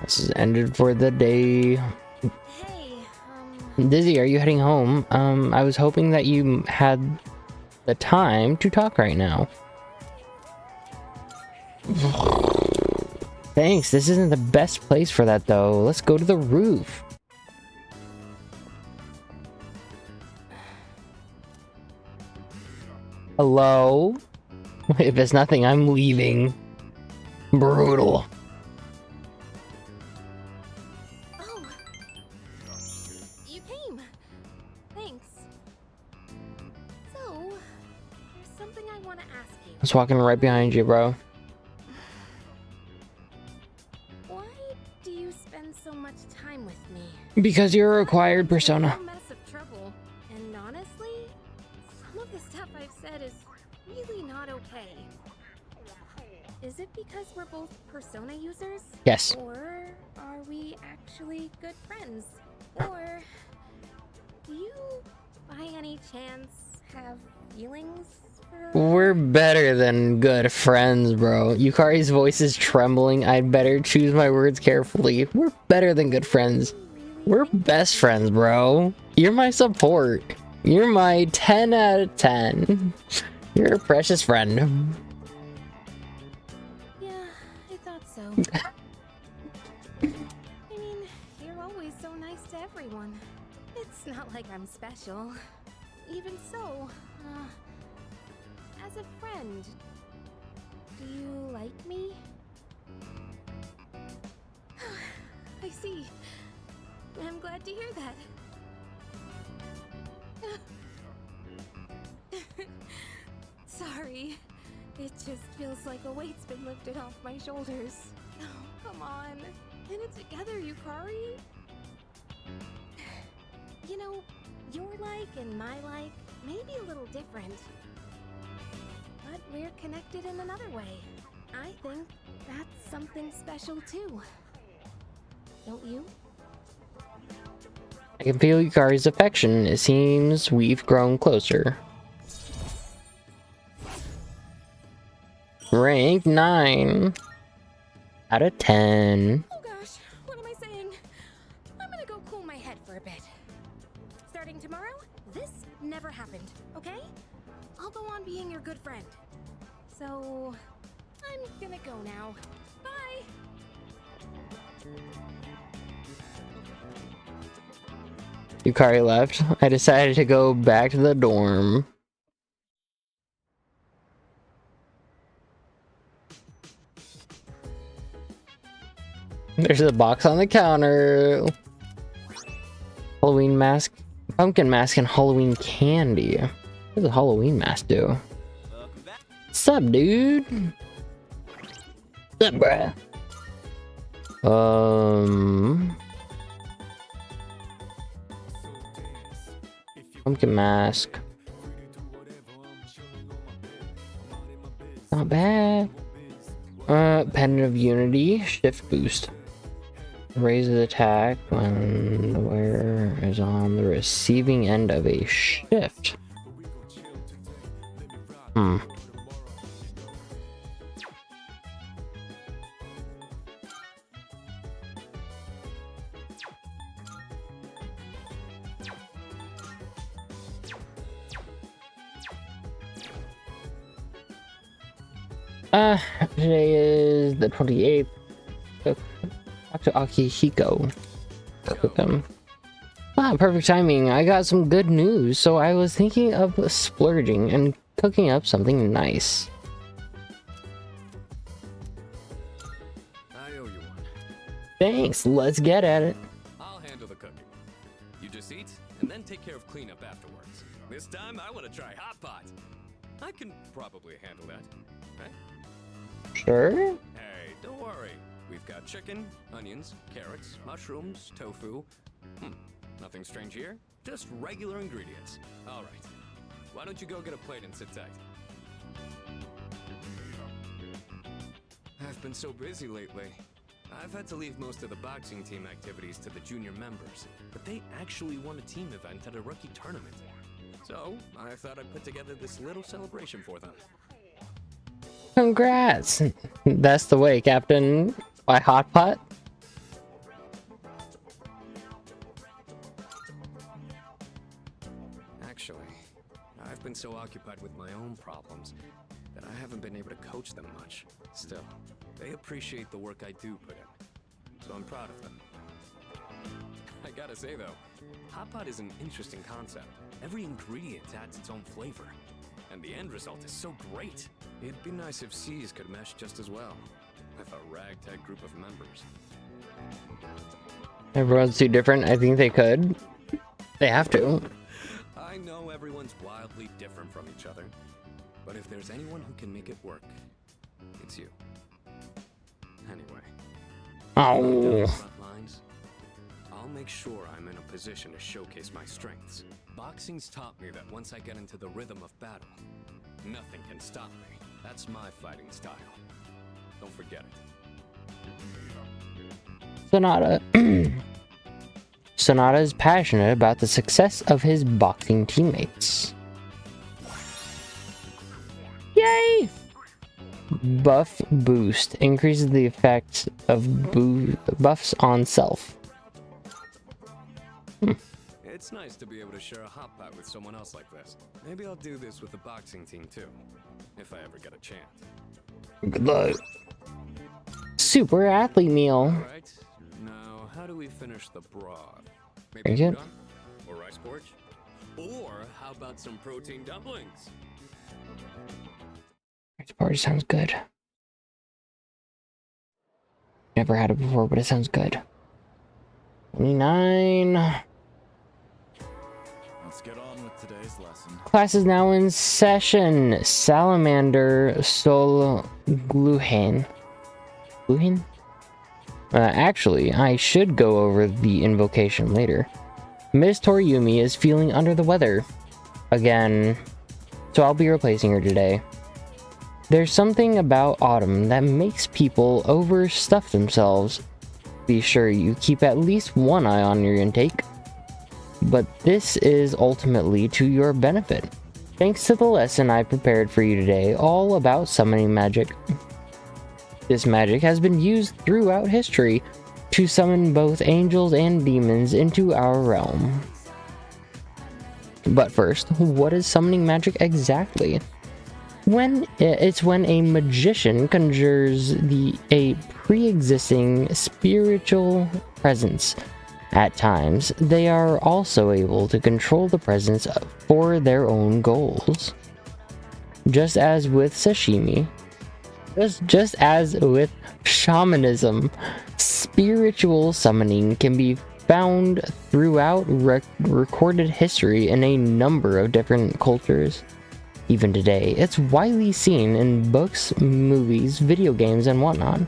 This is ended for the day. Hey, Dizzy, are you heading home? I was hoping that you had the time to talk right now. Thanks, this isn't the best place for that though. Let's go to the roof. Hello? If it's nothing, I'm leaving. Brutal. oh, you came. Thanks. So, there's something I want to ask you. I was walking right behind you, bro. Why do you spend so much time with me? Because you're a required persona. I'm a mess of trouble, and honestly, some of the stuff I've said is really not okay. Is it because we're both persona users? Yes. Or are we actually good friends? Or do you, by any chance, have feelings for... We're better than good friends, bro. Yukari's voice is trembling. I'd better choose my words carefully. We're better than good friends. We're best friends, bro. You're my support. You're my 10 out of 10. You're a precious friend. Yeah, I thought so. I mean, you're always so nice to everyone. It's not like I'm special. Even so, as a friend, do you like me? I see. I'm glad to hear that. Sorry. It just feels like a weight's been lifted off my shoulders. Oh, come on. Get it together, Yukari. You know, your like and my like may be a little different. But we're connected in another way. I think that's something special too. Don't you? I can feel Yukari's affection. It seems we've grown closer. Rank 9 out of 10. Oh gosh, what am I saying? I'm gonna go cool my head for a bit. Starting tomorrow, this never happened, okay? I'll go on being your good friend. So, I'm gonna go now. Bye! Yukari left. I decided to go back to the dorm. There's a box on the counter. Halloween mask, pumpkin mask, and Halloween candy. What does a Halloween mask do? What's up, dude? What's up, bruh? Pumpkin mask. Not bad. Pendant of Unity, shift boost. Raises attack when the wearer is on the receiving end of a shift. Today is the 28th. Talk to Akihiko. With them. Perfect timing. I got some good news, so I was thinking of splurging and cooking up something nice. I owe you one. Thanks, let's get at it. I'll handle the cooking. You just eat and then take care of cleanup afterwards. This time I want to try hot pot. I can probably handle that, right? Sure. Hey, don't worry. We've got chicken, onions, carrots, mushrooms, tofu. Nothing strange here. Just regular ingredients. All right. Why don't you go get a plate and sit tight? I've been so busy lately. I've had to leave most of the boxing team activities to the junior members, but they actually won a team event at a rookie tournament. So, I thought I'd put together this little celebration for them. Congrats! That's the way, Captain. By Hot Pot? been so occupied with my own problems that I haven't been able to coach them much. Still, they appreciate the work I do put in, so I'm proud of them. I gotta say though, hot pot is an interesting concept. Every ingredient adds its own flavor, and the end result is so great. It'd be nice if C's could mesh just as well, with a ragtag group of members. Everyone's too different. I think they could. They have to. I know everyone's wildly different from each other, but if there's anyone who can make it work, it's you. Anyway. Oh. Front lines, I'll make sure I'm in a position to showcase my strengths. Boxing's taught me that once I get into the rhythm of battle, nothing can stop me. That's my fighting style. Don't forget it. Sonata. Sonata is passionate about the success of his boxing teammates. Yay! Buff boost increases the effect of buffs on self. It's nice to be able to share a hot pot with someone else like this. Maybe I'll do this with the boxing team too, if I ever get a chance. Good luck. Super athlete meal. Alright, now how do we finish the broth? Maybe Very good. udon? Or rice porridge? Or how about some protein dumplings? Rice porridge sounds good. Never had it before, but it sounds good. 29. Let's get on with today's lesson. Class is now in session. Salamander Sol Gluhane. Gluhane? Actually, I should go over the invocation later. Miss Toriumi is feeling under the weather. Again. So I'll be replacing her today. There's something about autumn that makes people overstuff themselves. Be sure you keep at least one eye on your intake. But this is ultimately to your benefit. Thanks to the lesson I prepared for you today, all about summoning magic. This magic has been used throughout history to summon both angels and demons into our realm. But first, what is summoning magic exactly? It's when a magician conjures a pre-existing spiritual presence. At times, they are also able to control the presence for their own goals. Just as with sashimi, just as with shamanism, spiritual summoning can be found throughout recorded history in a number of different cultures. Even today, it's widely seen in books, movies, video games, and whatnot.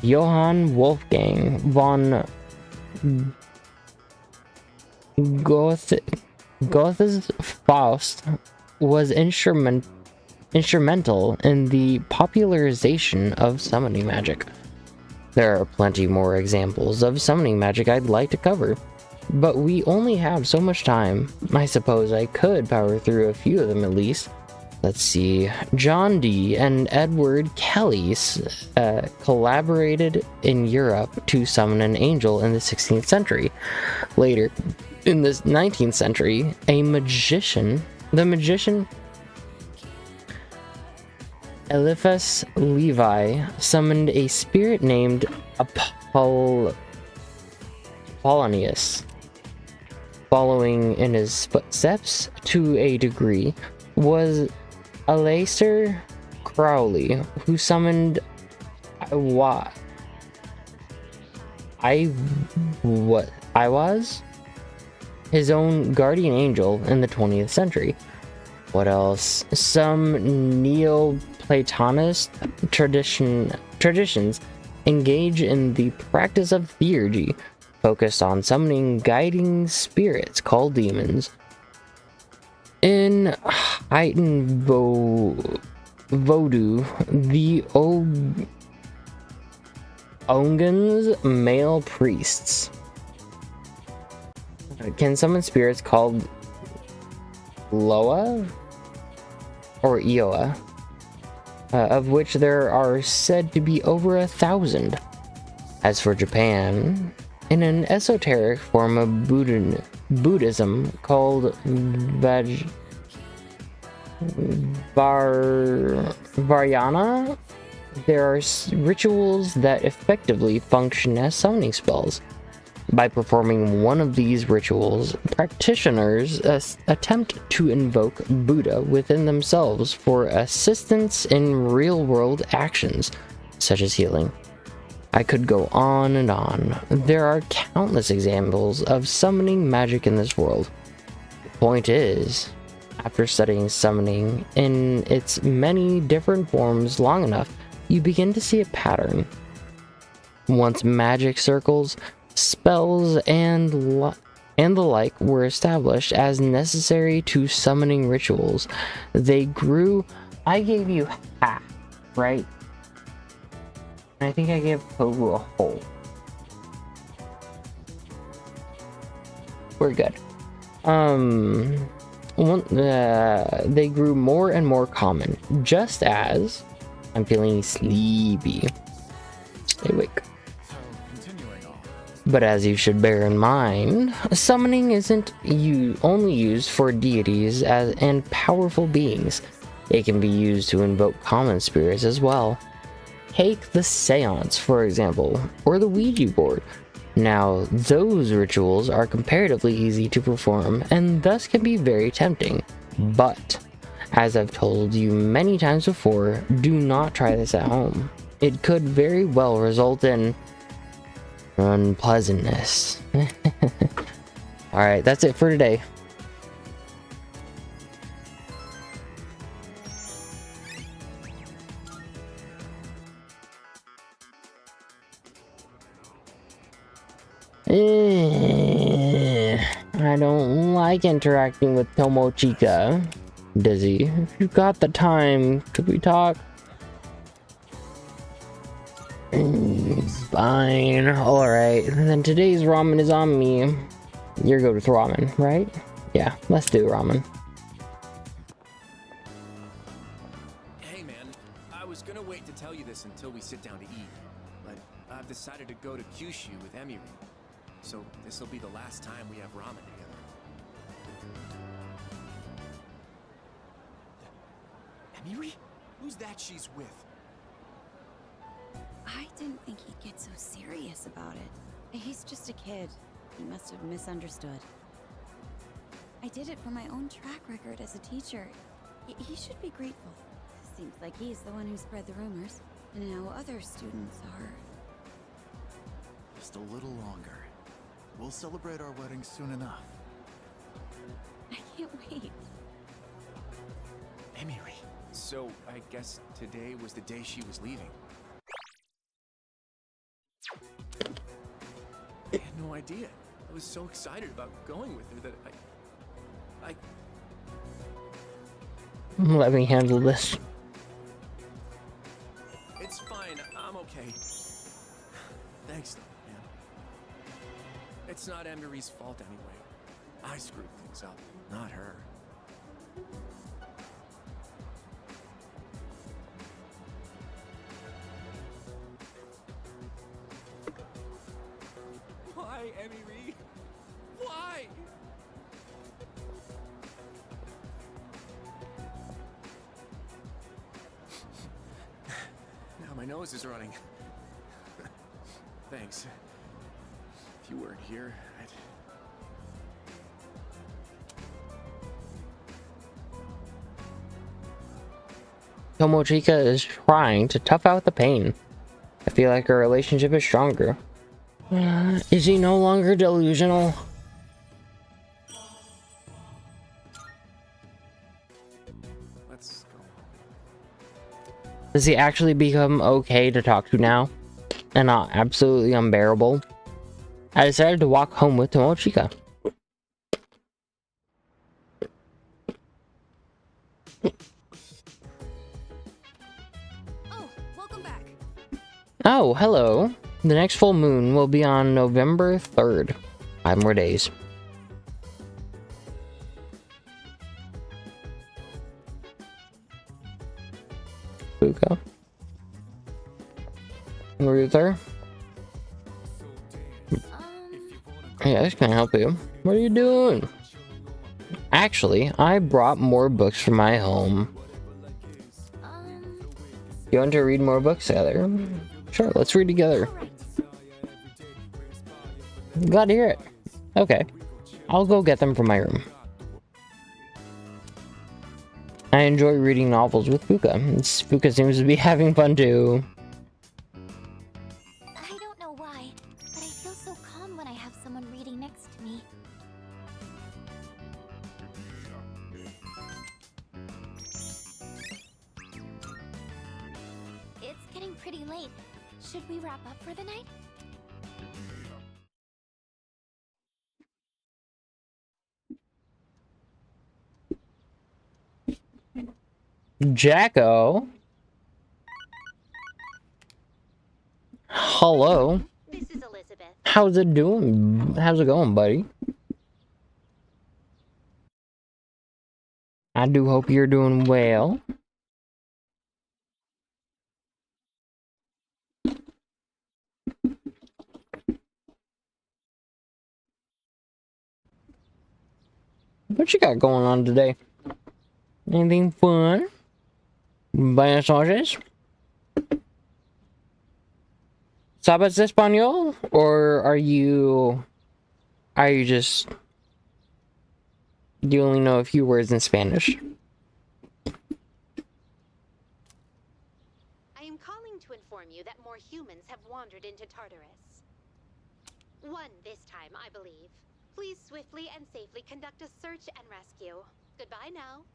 Johann Wolfgang von Goethe's Faust was instrumental in the popularization of summoning magic. There are plenty more examples of summoning magic I'd like to cover, but we only have so much time. I suppose I could power through a few of them at least. Let's see. John Dee and Edward Kelly collaborated in Europe to summon an angel in the 16th century. Later, in the 19th century, the magician Eliphas Levi summoned a spirit named Apollonius. Following in his footsteps to a degree was Aleister Crowley, who summoned Iwaz, his own guardian angel in the 20th century. What else? Some Neoplatonist traditions engage in the practice of theurgy, focused on summoning guiding spirits called demons. In Haitian Vodou, the Ongans, male priests, can summon spirits called Loa or Ioa, of which there are said to be over 1,000. As for Japan, in an esoteric form of Buddhism called Varyana, there are rituals that effectively function as summoning spells. By performing one of these rituals, practitioners attempt to invoke Buddha within themselves for assistance in real-world actions, such as healing. I could go on and on. There are countless examples of summoning magic in this world. The point is, after studying summoning in its many different forms long enough, you begin to see a pattern. Once magic circles, spells, and the like were established as necessary to summoning rituals, they grew. I gave you half, right? I think I gave Kogu a whole. We're good. They grew more and more common, just as I'm feeling sleepy. Stay awake. So, continuing on. But as you should bear in mind, summoning isn't only used for deities and powerful beings. It can be used to invoke common spirits as well. Take the seance, for example, or the Ouija board. Now, those rituals are comparatively easy to perform and thus can be very tempting. But, as I've told you many times before, do not try this at home. It could very well result in unpleasantness. Alright, that's it for today. I don't like interacting with Tomochika. Dizzy, if you got the time, could we talk? Fine. Alright, then today's ramen is on me. You're good with ramen, right? Yeah, let's do ramen. Hey man, I was gonna wait to tell you this until we sit down to eat, but I've decided to go to Kyushu with Emiri. So this'll be the last time we have ramen together. Emiri? Who's that she's with? I didn't think he'd get so serious about it. He's just a kid. He must have misunderstood. I did it for my own track record as a teacher. He should be grateful. Seems like he's the one who spread the rumors. And now other students are... Just a little longer. We'll celebrate our wedding soon enough. I can't wait. Emiri. So I guess today was the day she was leaving. I had no idea. I was so excited about going with her that I... Let me handle this. It's fine. I'm okay. Thanks, man. It's not Emiri's fault anyway. I screwed things up, not her. Why, Emiri? Why? Now my nose is running. Thanks. If you weren't here, I'd... Tomochika is trying to tough out the pain. I feel like our relationship is stronger. Is he no longer delusional? Let's go. Does he actually become okay to talk to now? And not absolutely unbearable? I decided to walk home with Tomochika. Oh, welcome back. Oh, hello. The next full moon will be on November 3rd. 5 more days. Fuka. Ruther. Yeah, this can help you. What are you doing? Actually, I brought more books from my home. You want to read more books together? Sure, let's read together. Glad to hear it. Okay, I'll go get them from my room. I enjoy reading novels with Fuka. Fuka seems to be having fun too. I don't know why, but I feel so calm when I have someone reading next to me. It's getting pretty late. Should we wrap up for the night? Jacko? Hello? This is Elizabeth. How's it doing? How's it going, buddy? I do hope you're doing well. What you got going on today? Anything fun? Buenas noches. ¿Sabes español? Or are you just... You only know a few words in Spanish? I am calling to inform you that more humans have wandered into Tartarus. One this time, I believe. Please swiftly and safely conduct a search and rescue. Goodbye now.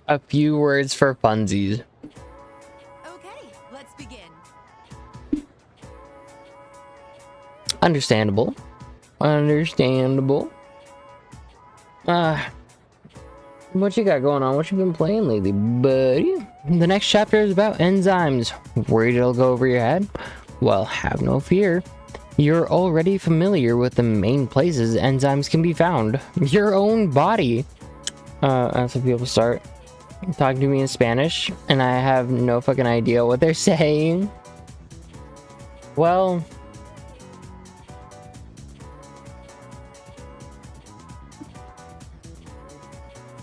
A few words for funsies. Okay, let's begin. Understandable. Understandable. What you got going on? What you been playing lately, buddy? The next chapter is about enzymes. Worried it'll go over your head? Well, have no fear. You're already familiar with the main places enzymes can be found. Your own body. That's how people start talking to me in Spanish, and I have no fucking idea what they're saying. Well...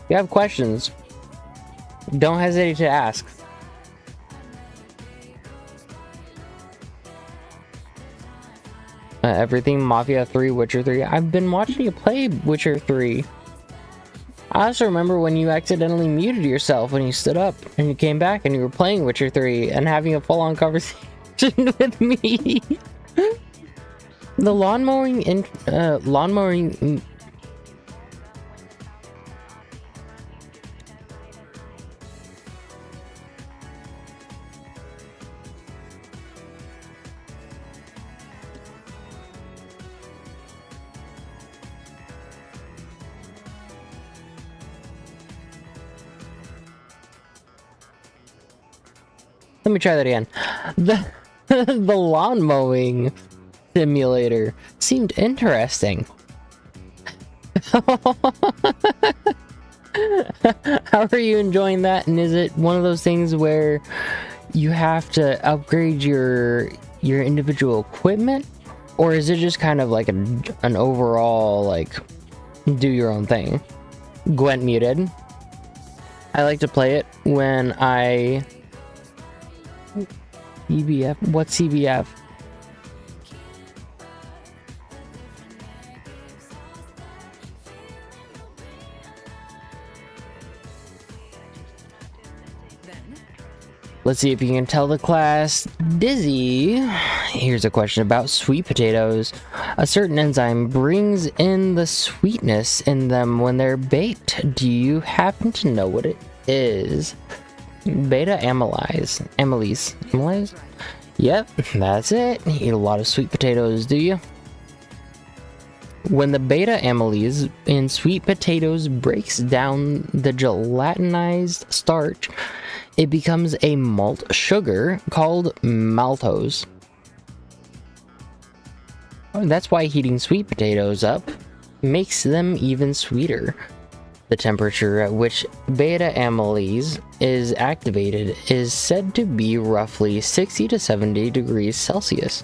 If you have questions, don't hesitate to ask. Everything Mafia 3, Witcher 3. I've been watching you play Witcher 3. I also remember when you accidentally muted yourself when you stood up and you came back and you were playing Witcher 3 and having a full-on conversation with me. The lawnmowing Let me try that again. The lawn mowing simulator seemed interesting. How are you enjoying that? And is it one of those things where you have to upgrade your individual equipment, or is it just kind of like an overall like do your own thing? Gwent muted. I like to play it when I CBF. What's CBF? Let's see if you can tell the class. Dizzy. Here's a question about sweet potatoes. A certain enzyme brings in the sweetness in them when they're baked. Do you happen to know what it is? Beta amylase. Amylase? Yep, that's it. You eat a lot of sweet potatoes, do you? When the beta amylase in sweet potatoes breaks down the gelatinized starch, it becomes a malt sugar called maltose. That's why heating sweet potatoes up makes them even sweeter. The temperature at which beta amylase is activated is said to be roughly 60 to 70 degrees Celsius.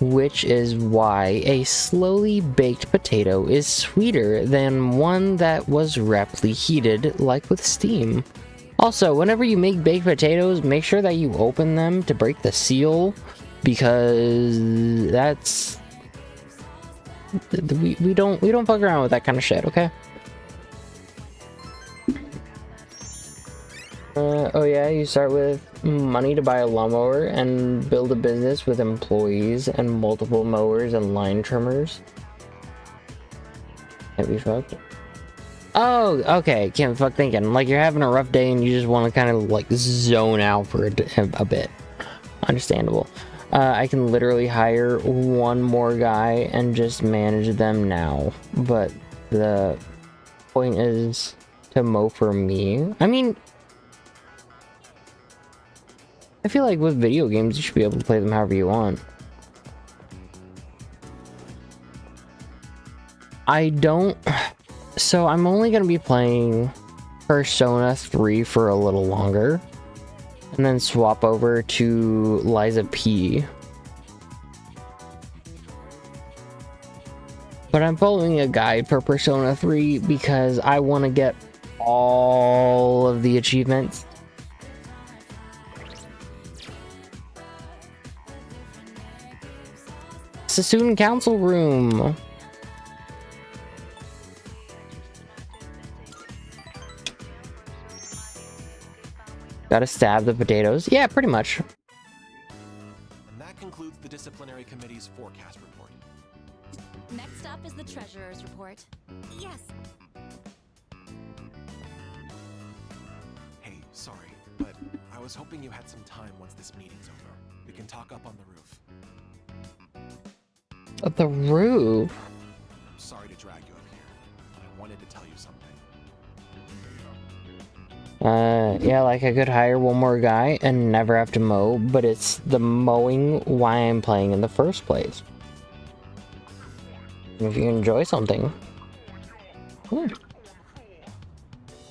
which is why a slowly baked potato is sweeter than one that was rapidly heated, like with steam. Also, whenever you make baked potatoes, make sure that you open them to break the seal, because that's we don't fuck around with that kind of shit, okay? Oh yeah, you start with money to buy a lawnmower and build a business with employees and multiple mowers and line trimmers. Can't be fucked. Oh, okay. Can't fuck thinking. Like you're having a rough day and you just want to kind of like zone out for a bit. Understandable. I can literally hire one more guy and just manage them now. But the point is to mow for me. I mean, I feel like with video games, you should be able to play them however you want. I don't... So I'm only going to be playing Persona 3 for a little longer. And then swap over to Liza P. But I'm following a guide for Persona 3 because I want to get all of the achievements. It's the student council room. Gotta stab the potatoes. Yeah, pretty much. And that concludes the disciplinary committee's forecast report. Next up is the treasurer's report. Yes. Hey, sorry, but I was hoping you had some time once this meeting's over. We can talk up on the roof. The roof. I'm sorry to drag you up here, but I wanted to tell you something. Yeah, like I could hire one more guy and never have to mow, but it's the mowing why I'm playing in the first place. If you enjoy something. Yeah.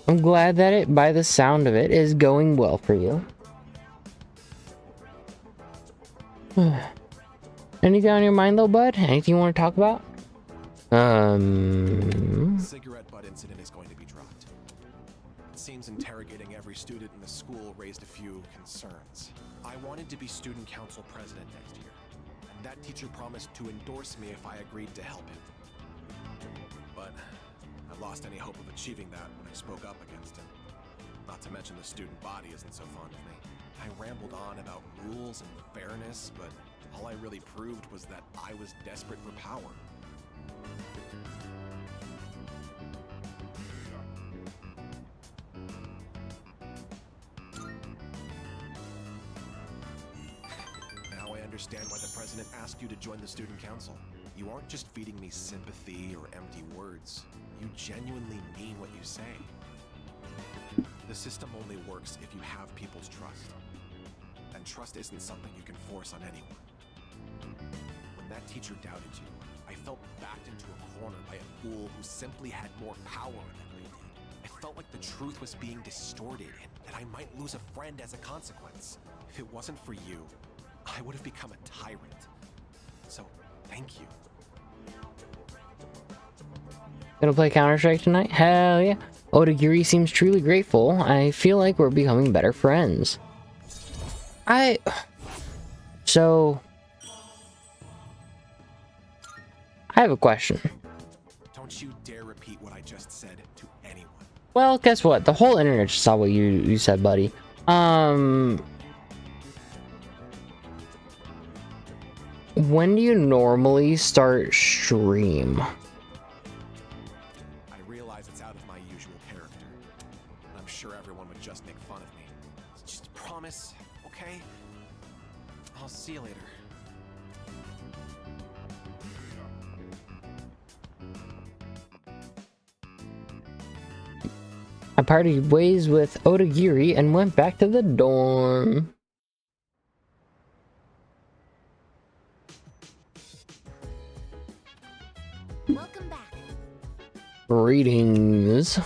I'm glad that it, by the sound of it, is going well for you. Anything on your mind though, bud? Anything you want to talk about? The cigarette butt incident is going to be dropped. It seems interrogating every student in the school raised a few concerns. I wanted to be student council president next year, and that teacher promised to endorse me if I agreed to help him. But I lost any hope of achieving that when I spoke up against him. Not to mention the student body isn't so fond of me. I rambled on about rules and fairness, but all I really proved was that I was desperate for power. Now I understand why the president asked you to join the student council. You aren't just feeding me sympathy or empty words. You genuinely mean what you say. The system only works if you have people's trust. And trust isn't something you can force on anyone. When that teacher doubted you, I felt backed into a corner by a fool who simply had more power than I did. I felt like the truth was being distorted and that I might lose a friend as a consequence. If it wasn't for you, I would have become a tyrant. So, thank you. Gonna play Counter-Strike tonight? Hell yeah. Odagiri seems truly grateful. I feel like we're becoming better friends. So... I have a question. Don't you dare repeat what I just said to anyone. Well, guess what? The whole internet just saw what you said, buddy. When do you normally start stream? I realize it's out of my usual character. And I'm sure everyone would just make fun of me. Just promise, okay? I'll see you later. I parted ways with Odagiri and went back to the dorm. Welcome back. Greetings.